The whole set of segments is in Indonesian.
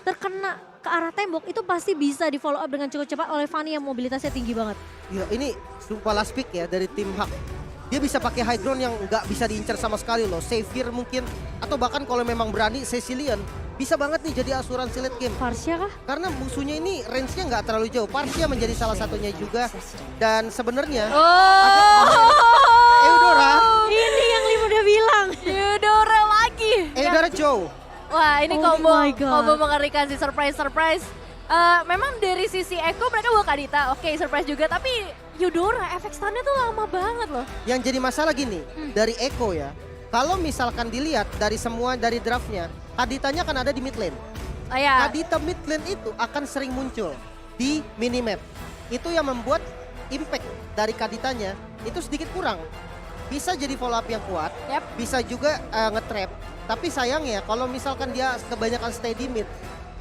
terkena ke arah tembok itu pasti bisa di follow up dengan cukup cepat oleh Fanny yang mobilitasnya tinggi banget. Gila, ini sumpah last pick ya dari tim Hak. Dia bisa pakai high ground yang nggak bisa diincar sama sekali loh. Xavier mungkin, atau bahkan kalau memang berani Cecilian. Bisa banget nih jadi asuransi late game. Parsia kah? Karena musuhnya ini range-nya nggak terlalu jauh. Parsia menjadi salah satunya juga. Dan sebenarnya Eudora. Ini yang Lim udah bilang. Eudora lagi. Eudora Joe. Wah ini Oh my God. combo mengerikan sih, surprise. Memang dari sisi Eko mereka bawa Kadita, oke surprise juga. Tapi Eudora efek stunnya tuh lama banget loh. Yang jadi masalah gini, dari Eko ya. Kalau misalkan dilihat dari semua dari draftnya, Kaditanya akan ada di mid lane. Ya. Kadita mid lane itu akan sering muncul di minimap. Itu yang membuat impact dari Kaditanya itu sedikit kurang. Bisa jadi follow up yang kuat, Yap. bisa juga nge-trap. Tapi sayangnya kalau misalkan dia kebanyakan stay di mid,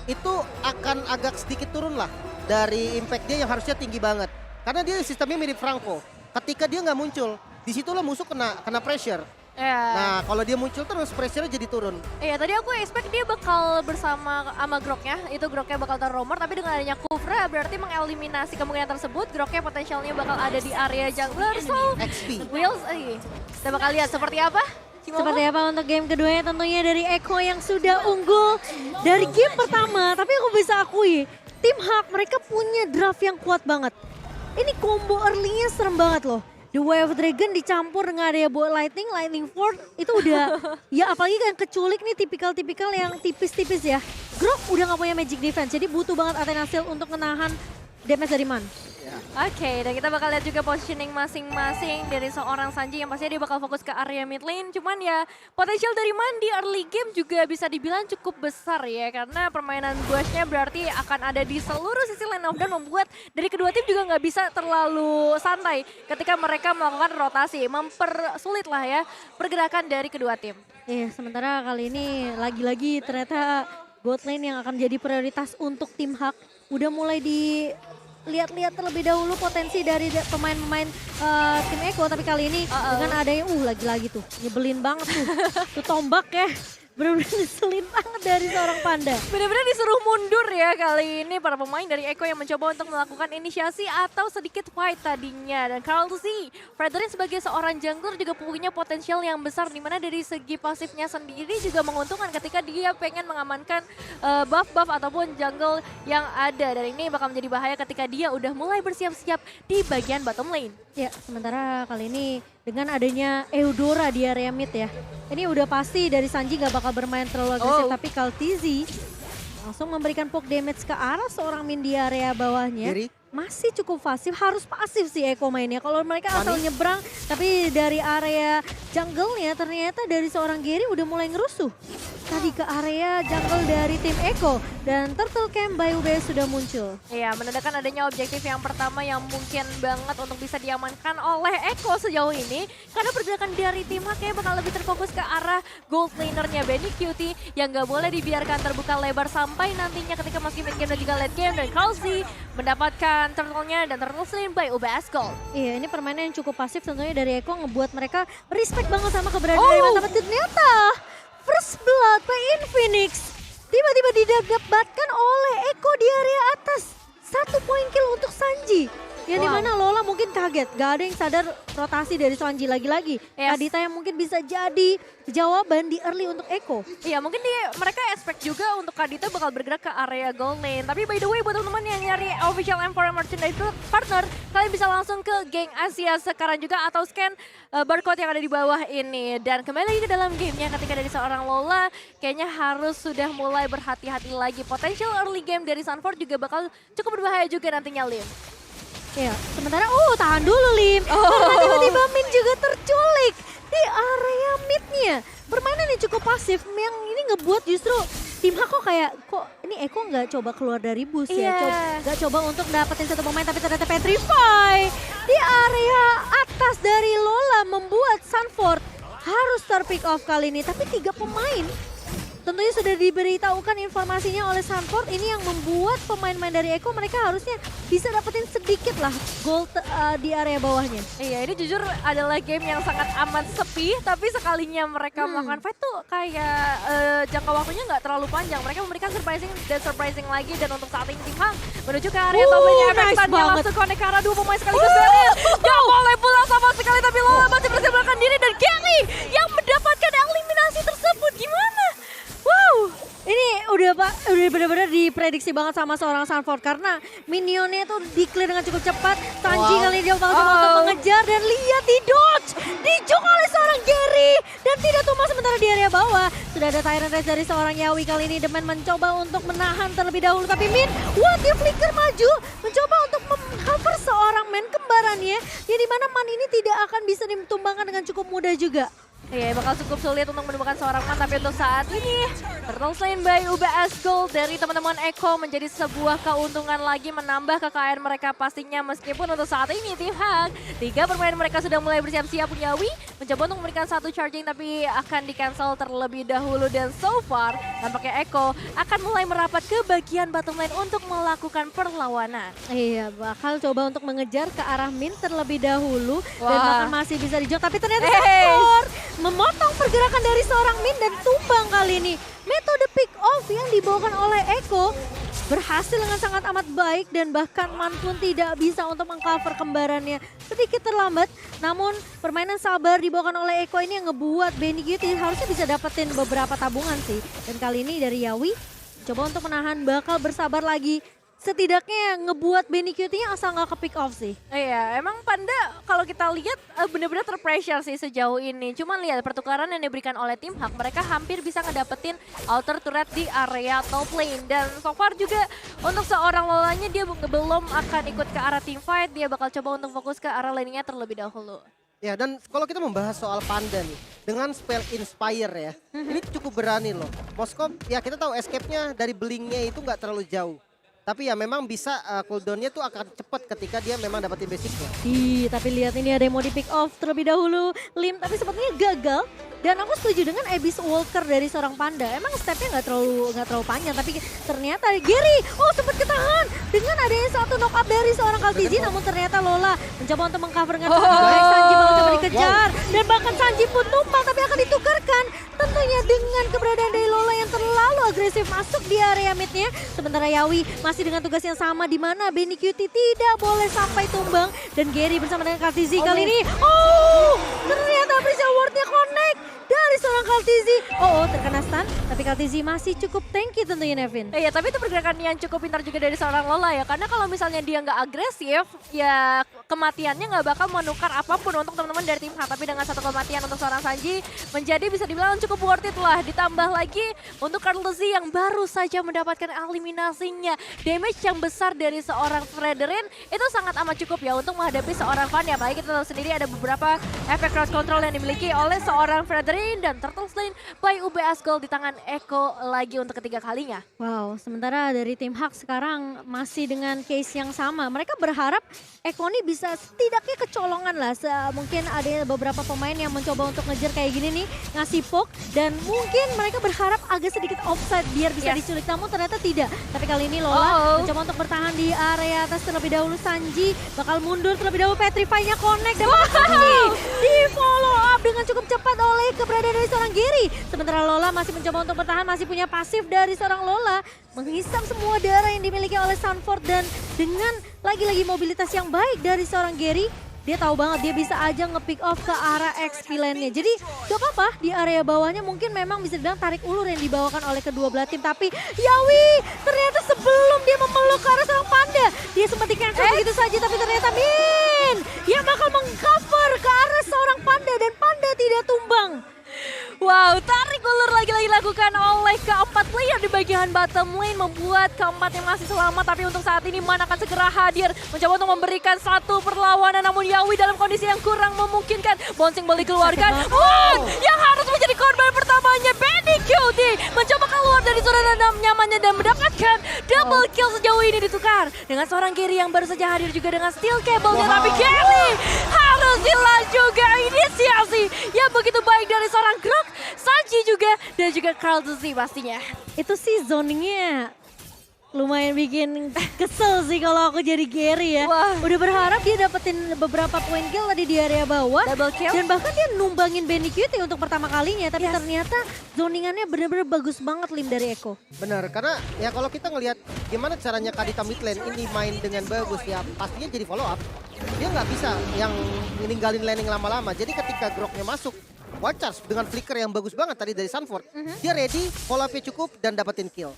itu akan agak sedikit turun lah dari impact dia yang harusnya tinggi banget. Karena dia sistemnya mirip Franco. Ketika dia nggak muncul, disitulah musuh kena pressure. Ya. Nah kalau dia muncul terus pressure jadi turun. Iya tadi aku expect dia bakal bersama sama Groknya, itu Groknya bakal terromer, tapi dengan adanya Kufra berarti mengeliminasi kemungkinan tersebut. Groknya potensialnya bakal ada di area jungler, so XP. Wheels, kita bakal lihat seperti apa. Cimomo? Seperti apa untuk game keduanya tentunya dari Eko yang sudah unggul dari game pertama. Tapi aku bisa akui, tim Hak mereka punya draft yang kuat banget. Ini combo early-nya serem banget loh. The Way of Dragon dicampur dengan area Bolt Lightning Ford itu udah ya apalagi kan keculik nih tipikal-tipikal yang tipis-tipis ya. Grok udah gak punya magic defense jadi butuh banget Athena Shield untuk menahan damage dari Man. Oke, dan kita bakal lihat juga positioning masing-masing dari seorang Sanji yang pastinya dia bakal fokus ke area mid lane. Cuman ya potensial dari Man di early game juga bisa dibilang cukup besar ya. Karena permainan Bushnya berarti akan ada di seluruh sisi lane of dan membuat dari kedua tim juga nggak bisa terlalu santai ketika mereka melakukan rotasi. Mempersulit lah ya pergerakan dari kedua tim. Iya, sementara kali ini lagi-lagi ternyata bot lane yang akan jadi prioritas untuk tim Hak. Udah mulai lihat-lihat terlebih dahulu potensi dari pemain-pemain tim Eko, tapi kali ini dengan adanya lagi-lagi tuh nyebelin banget tuh tombak ya, bener-bener ngeselin banget dari seorang Panda. Benar-benar disuruh mundur ya kali ini para pemain dari Eko yang mencoba untuk melakukan inisiasi atau sedikit fight tadinya. Dan Carl C, Fredrin sebagai seorang jungler juga punya potensial yang besar dimana dari segi pasifnya sendiri juga menguntungkan ketika dia pengen mengamankan buff-buff ataupun jungle yang ada. Dan ini bakal menjadi bahaya ketika dia udah mulai bersiap-siap di bagian bottom lane. Ya, sementara kali ini dengan adanya Eudora di area mid ya. Ini udah pasti dari Sanji gak bakal bermain terlalu agresif, tapi Kaltizi langsung memberikan poke damage ke arah seorang min di area bawahnya. Kiri. Masih cukup pasif, harus pasif sih Eko mainnya. Kalau mereka asal nyebrang, tapi dari area jungle-nya ternyata dari seorang Gary udah mulai ngerusuh. Tadi ke area jungle dari tim Eko dan Turtle Camp by UBS sudah muncul. Iya, menandakan adanya objektif yang pertama yang mungkin banget untuk bisa diamankan oleh Eko sejauh ini. Karena pergerakan dari tim Hak kayaknya bakal lebih terfokus ke arah gold lanernya Benny Cutie yang gak boleh dibiarkan terbuka lebar sampai nantinya ketika masuk mid game dan juga late game. Dan Krause mendapatkan turtle-nya dan turtle slain by UBS Gold. Iya, ini permainan yang cukup pasif tentunya dari Eko ngebuat mereka respect banget sama keberadaan dari Mata. Tapi ternyata first blood by Infinix tiba-tiba didapatkan oleh Eko di area atas. 1 poin kill untuk Sanji. Yang dimana Lola mungkin kaget, gak ada yang sadar rotasi dari Sanji lagi-lagi. Kadita yang mungkin bisa jadi jawaban di early untuk Eko. Iya mungkin mereka expect juga untuk Kadita bakal bergerak ke area gold lane. Tapi by the way buat teman-teman yang nyari official M4 merchandise partner, kalian bisa langsung ke geng Asia sekarang juga atau scan barcode yang ada di bawah ini. Dan kembali lagi ke dalam gamenya ketika dari seorang Lola kayaknya harus sudah mulai berhati-hati lagi. Potensial early game dari Sunford juga bakal cukup berbahaya juga nantinya Lim. Ya, sementara tahan dulu Lim. Karena tiba-tiba Min juga terculik di area midnya. Permainan yang cukup pasif yang ini ngebuat justru tim Hak kok ini Eko nggak coba keluar dari bus ya. Nggak coba untuk dapetin satu pemain tapi ternyata Petrify di area atas dari Lola membuat Sunford harus terpick off kali ini. Tapi 3 pemain tentunya sudah diberitahukan informasinya oleh Sanford. Ini yang membuat pemain-pemain dari Eko mereka harusnya bisa dapetin sedikit lah gol di area bawahnya. Iya, ini jujur adalah game yang sangat amat sepi, tapi sekalinya mereka melakukan fight tuh kayak jangka waktunya nggak terlalu panjang. Mereka memberikan surprising lagi, dan untuk saat ini Tim Hang menuju ke area topnya. Nice Efektannya banget. langsung connect ke arah 2 pemain sekaligus berhasil. Gak boleh pulang sama sekali, tapi Lola masih berhasil melarikan diri, dan Gary yang mendapatkan eliminasi tersebut. Gimana? Wow. Ini udah benar-benar diprediksi banget sama seorang Sanford karena minionnya tuh di-clear dengan cukup cepat. Sanji kali ini dia coba untuk mengejar dan lihat di dodge, dijuk oleh seorang Gary dan tidak tumbang sementara di area bawah. Sudah ada Tyrant Race dari seorang Yawi kali ini. The Man mencoba untuk menahan terlebih dahulu, tapi Min, dia flicker maju mencoba untuk mengcover seorang Man kembarannya yang dimana Man ini tidak akan bisa ditumbangkan dengan cukup mudah juga. Iya, bakal cukup sulit untuk menemukan seorang Man, tapi untuk saat ini Turtle Slain by UBS Gold dari teman-teman Eko menjadi sebuah keuntungan lagi, menambah kekayaan mereka pastinya. Meskipun untuk saat ini Tim Hang, 3 permain mereka sudah mulai bersiap-siap. Yawi mencoba untuk memberikan 1 charging tapi akan di-cancel terlebih dahulu, dan so far tampaknya Eko akan mulai merapat ke bagian bottom lane untuk melakukan perlawanan. Iya, bakal coba untuk mengejar ke arah Min terlebih dahulu dan bahkan masih bisa dijok, tapi ternyata Sanford memotong pergerakan dari seorang Min dan tumbang kali ini. Metode pick off yang dibawakan oleh Eko berhasil dengan sangat amat baik dan bahkan Man pun tidak bisa untuk mengcover kembarannya. Sedikit terlambat, namun permainan sabar dibawakan oleh Eko ini yang ngebuat Benny Cutie harusnya bisa dapetin beberapa tabungan sih. Dan kali ini dari Yawi coba untuk menahan, bakal bersabar lagi. Setidaknya ngebuat Benny Cutie-nya asal nggak ke pick off sih. Iya, emang Panda kalau kita lihat benar-benar terpressure sih sejauh ini. Cuman lihat pertukaran yang diberikan oleh Tim Hak, mereka hampir bisa ngedapetin outer turret di area top lane. Dan so far juga untuk seorang Lolanya dia belum akan ikut ke arah team fight, dia bakal coba untuk fokus ke arah lane-nya terlebih dahulu. Ya, dan kalau kita membahas soal Panda nih, dengan spell Inspire ya, ini cukup berani loh. Moskov, ya kita tahu escape-nya dari blingnya itu nggak terlalu jauh. Tapi ya memang bisa cooldown-nya tuh akan cepat ketika dia memang dapetin basicnya. Tapi lihat ini ada yang mau di pick off terlebih dahulu. Lim, tapi sepertinya gagal. Dan aku setuju dengan Abyss Walker dari seorang Panda. Emang stepnya nggak terlalu panjang, tapi ternyata Gary, sempat ketahan dengan adanya satu knock up dari seorang Kaltizi. Namun ternyata Lola mencoba untuk mengcover dengan sangat baik. Sanji bakal coba dikejar. Dan bahkan Sanji pun tumpang, tapi akan ditukarkan. Tentunya dengan keberadaan dari Lola yang terlalu agresif masuk di area midnya. Sementara Yawi masih dengan tugas yang sama, di mana Benny Cutie tidak boleh sampai tumbang. Dan Gary bersama dengan Kaltizi kali ini. Ternyata Appreciate Award-nya connect dari seorang Kaltizi. Terkena stun, tapi Kaltizi masih cukup tanky tentunya Nevin. Iya, tapi itu pergerakan yang cukup pintar juga dari seorang Lola ya. Karena kalau misalnya dia nggak agresif, ya kematiannya nggak bakal menukar apapun untuk teman-teman dari tim H. Tapi dengan satu kematian untuk seorang Sanji, menjadi bisa dibilang cukup worth it lah. Ditambah lagi untuk Kaltizi yang baru saja mendapatkan eliminasinya. Damage yang besar dari seorang Fredrin itu sangat amat cukup ya untuk menghadapi seorang Van. Ya, apalagi kita tahu sendiri ada beberapa efek cross control yang dimiliki oleh seorang Fredrin, dan Turtle Slain by UBS Gold di tangan Eko lagi untuk ketiga kalinya. Wow, sementara dari tim Hak sekarang masih dengan case yang sama. Mereka berharap Eko ini bisa setidaknya kecolongan lah. Mungkin ada beberapa pemain yang mencoba untuk ngejar kayak gini nih, ngasih poke, dan mungkin mereka berharap agak sedikit offside biar bisa diculik, namun ternyata tidak. Tapi kali ini Lola mencoba untuk bertahan di area atas terlebih dahulu. Sanji bakal mundur terlebih dahulu, Petrify-nya connect dan di follow up dengan cukup cepat oleh keberadaan dari seorang Gary. Sementara Lola masih mencoba untuk bertahan, masih punya pasif dari seorang Lola. Menghisap semua darah yang dimiliki oleh Sanford, dan dengan lagi-lagi mobilitas yang baik dari seorang Gary, dia tahu banget dia bisa aja nge-pick off ke arah XP lane-nya. Jadi gak apa-apa, di area bawahnya mungkin memang bisa dibilang tarik ulur yang dibawakan oleh kedua belah tim. Tapi Yawi ternyata sebelum dia memeluk ke arah seorang Panda, dia sempat di-cancel begitu saja. Tapi ternyata Min yang bakal meng-cover ke arah seorang Panda, dan Panda tidak tumbang. Wow, tarik ulur lagi-lagi dilakukan oleh keempat player di bagian bottom lane, membuat keempat yang masih selamat. Tapi untuk saat ini Man akan segera hadir, mencoba untuk memberikan satu perlawanan. Namun Yawi dalam kondisi yang kurang memungkinkan. Bouncing ball dikeluarkan. Yang harus menjadi korban pertamanya Benny Cutie mencoba keluar dari zona nyamannya dan mendapatkan double kill sejauh ini, ditukar dengan seorang Gary yang baru saja hadir juga dengan steel cable-nya. Tapi Gary harus Godzilla juga inisiasi yang begitu baik dari seorang Grok, Sanji juga, dan juga Carl Zuzi pastinya. Itu sih zoningnya lumayan bikin kesel sih kalau aku jadi Gary ya. Wah. Udah berharap dia dapetin beberapa poin kill tadi di area bawah. Double kill. Dan bahkan dia numbangin Benny Cutie untuk pertama kalinya. Tapi ternyata zoningannya bener-bener bagus banget Lim dari Eko. Benar, karena ya kalau kita ngelihat gimana caranya Kadita mid lane ini main dengan bagus ya pastinya jadi follow up. Dia nggak bisa yang ninggalin laning lama-lama. Jadi ketika Groknya masuk, Watchers dengan flicker yang bagus banget tadi dari Sanford, dia ready, follow up-nya cukup dan dapetin kill.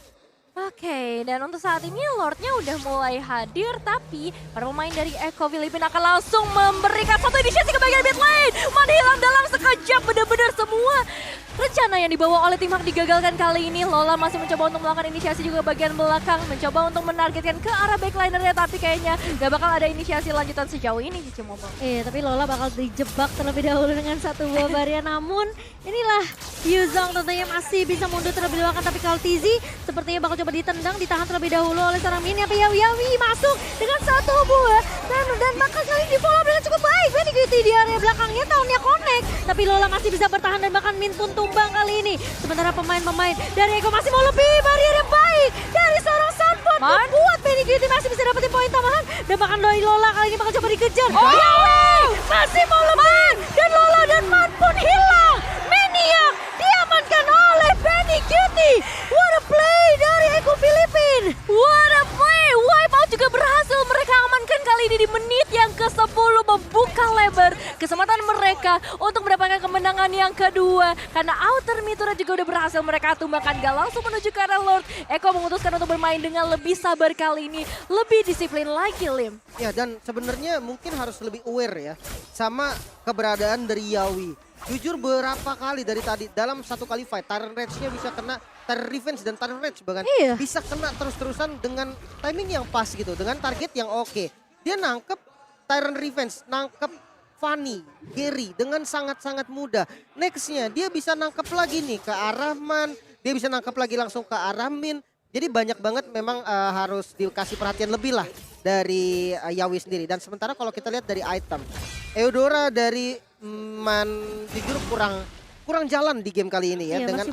Oke, dan untuk saat ini Lordnya udah mulai hadir, tapi para pemain dari Eko Filipina akan langsung memberikan satu inisiasi ke bagian mid lane. Menghilang dalam sekejap, benar-benar semua rencana yang dibawa oleh tim Hak digagalkan kali ini. Lola masih mencoba untuk melakukan inisiasi juga bagian belakang, mencoba untuk menargetkan ke arah backlinernya, tapi kayaknya gak bakal ada inisiasi lanjutan sejauh ini Cici Mobile. Tapi Lola bakal dijebak terlebih dahulu dengan satu buah barrier. Namun inilah Yuzong tentunya masih bisa mundur terlebih dahulu, tapi kalau Tizi sepertinya bakal coba ditendang, ditahan terlebih dahulu oleh seorang Min. Tapi Yawi masuk dengan satu buah dan bakal kali di follow dengan cukup baik. Benny Cutie di area belakangnya tahunnya connect, tapi Lola masih bisa bertahan dan bahkan Min pun tumbang kali ini. Sementara pemain-pemain dari Eko masih mau lebih, barrier yang baik dari seorang Sanford membuat Benny Cutie masih bisa dapetin poin tambahan dan bahkan dari Lola kali ini bakal coba dikejar. Yawi masih mau lebih dan Lola dan Man pun hilang. Maniac diamankan oleh Benny Cutie. What a play dari Eko Filipina. What a play! Wipeout juga berhasil mereka amankan kali ini di menit yang ke-10, membuka lebar kesempatan mereka untuk mendapatkan kemenangan yang kedua. Karena outer Mitura juga udah berhasil mereka tumbangkan, gak langsung menuju ke arah Lord. Eko memutuskan untuk bermain dengan lebih sabar kali ini, lebih disiplin lagi Lim. Ya dan sebenarnya mungkin harus lebih aware ya sama keberadaan dari Yawi. Jujur beberapa kali dari tadi dalam satu kali fight, turret range-nya bisa kena, turret revenge dan turret range bahkan bisa kena terus-terusan dengan timing yang pas gitu, dengan target yang oke. Dia nangkep turret revenge, nangkep Fanny, Gary dengan sangat-sangat mudah. Nextnya dia bisa nangkep lagi nih ke arah Man, dia bisa nangkep lagi langsung ke arah Min. Jadi banyak banget memang harus dikasih perhatian lebih lah dari Yawi sendiri. Dan sementara kalau kita lihat dari item, Eudora dari Man jujur kurang jalan di game kali ini ya. Iya, dengan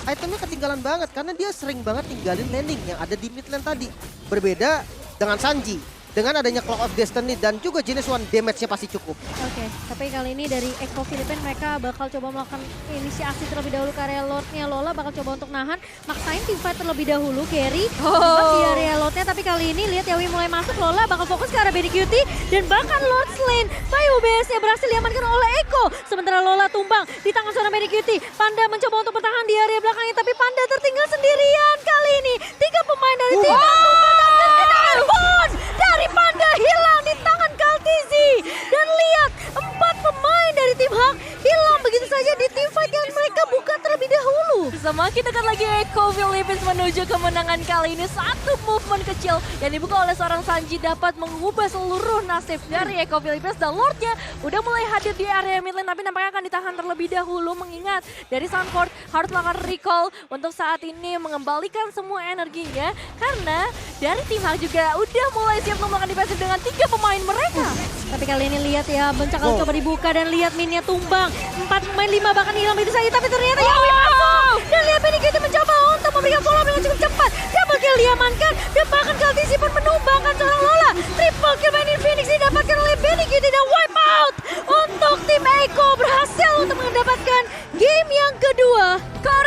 itemnya ketinggalan banget karena dia sering banget tinggalin landing yang ada di mid lane tadi. Berbeda dengan Sanji. Dengan adanya Clock of Destiny dan juga jenis one damage-nya pasti cukup. Oke, tapi kali ini dari Eko Filipina mereka bakal coba melakukan inisiasi terlebih dahulu ke area Lordnya. Lola bakal coba untuk nahan, maksain team fight terlebih dahulu. Gary di area Lordnya, tapi kali ini lihat Yawi mulai masuk. Lola bakal fokus ke arah Benny Cutie dan bahkan Lord Lane. 5 UBS-nya berhasil diamankan oleh Eko. Sementara Lola tumbang di tangan seorang Benny Cutie. Panda mencoba untuk bertahan di area belakangnya, tapi Panda tertinggal sendirian kali ini. 3 pemain dari tim tumbang pun dari Panda hilang di tangan Kaltizi. Dan lihat 4 pemain dari tim Hak hilang begitu saja di tim fight yang mereka buka terlebih dahulu. Semakin dekat lagi Eko Filipina menuju kemenangan kali ini. Satu movement kecil yang dibuka oleh seorang Sanji dapat mengubah seluruh nasib dari Eko Filipina. Dan Lordnya udah mulai hadir di area mid lane, tapi nampaknya akan ditahan terlebih dahulu. Mengingat dari Sanford harus melakukan recall untuk saat ini mengembalikan semua energinya. Karena dari tim Hak juga udah mulai siap untuk melakukan defensif dengan 3 pemain mereka. Tapi kali ini lihat ya, bencakal coba dibuka dan lihat minnya tumbang. 4 pemain 5 bahkan hilang begitu saja, tapi ternyata Yawi masuk. Dan lihat Benny Cutie mencoba untuk memberikan follow dengan cukup cepat. Double kill diamankan dan